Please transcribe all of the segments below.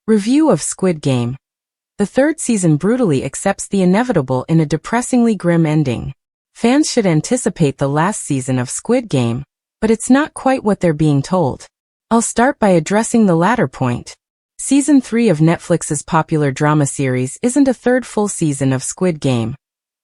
Review of Squid Game. The third season brutally accepts the inevitable in a depressingly grim ending. Fans should anticipate the last season of Squid Game, but it's not quite what they're being told. I'll start by addressing the latter point. Season 3 of Netflix's popular drama series isn't a third full season of Squid Game.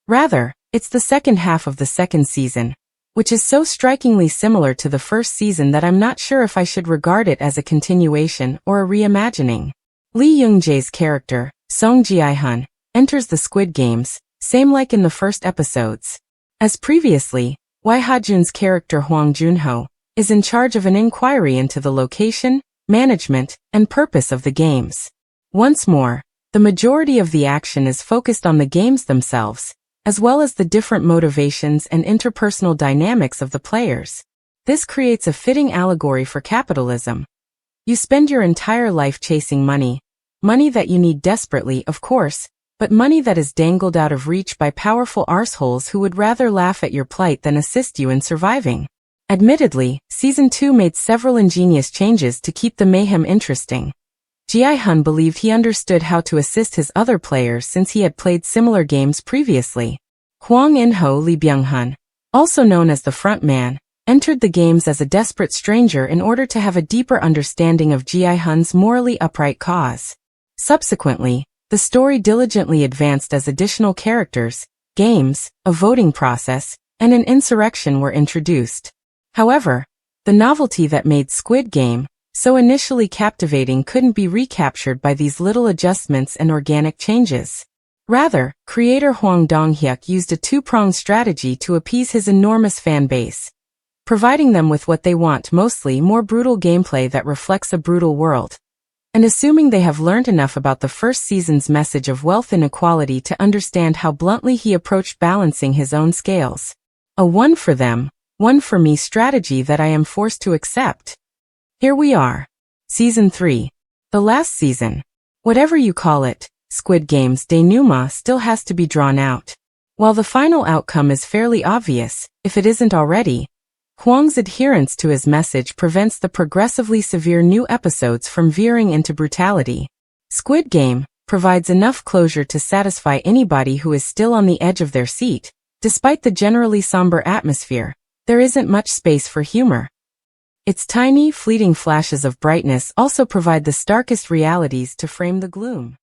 Rather, it's the second half of the second season, which is so strikingly similar to the first season that I'm not sure if I should regard it as a continuation or a reimagining. Lee Jung-jae's character, Gi-hun, enters the Squid Games, same like in the first episodes. As previously, Ha-jun's character Hwang Dong-hyuk is in charge of an inquiry into the location, management, and purpose of the games. Once more, the majority of the action is focused on the games themselves, as well as the different motivations and interpersonal dynamics of the players. This creates a fitting allegory for capitalism. You spend your entire life chasing money. Money that you need desperately, of course, but money that is dangled out of reach by powerful arseholes who would rather laugh at your plight than assist you in surviving. Admittedly, Season 2 made several ingenious changes to keep the mayhem interesting. Gi-hun believed he understood how to assist his other players since he had played similar games previously. Hwang In-ho Lee Byung-hun, also known as the front man, entered the games as a desperate stranger in order to have a deeper understanding of Gi-hun's morally upright cause. Subsequently, the story diligently advanced as additional characters, games, a voting process, and an insurrection were introduced. However, the novelty that made Squid Game so initially captivating couldn't be recaptured by these little adjustments and organic changes. Rather, creator Hwang Dong-hyuk used a two-pronged strategy to appease his enormous fan base, providing them with what they want, mostly more brutal gameplay that reflects a brutal world. And assuming they have learned enough about the first season's message of wealth inequality to understand how bluntly he approached balancing his own scales. A one for them, one for me strategy that I am forced to accept. Here we are. Season 3. The last season. Whatever you call it, Squid Game's denouement still has to be drawn out. While the final outcome is fairly obvious, if it isn't already, Hwang's adherence to his message prevents the progressively severe new episodes from veering into brutality. Squid Game provides enough closure to satisfy anybody who is still on the edge of their seat. Despite the generally somber atmosphere, there isn't much space for humor. Its tiny, fleeting flashes of brightness also provide the starkest realities to frame the gloom.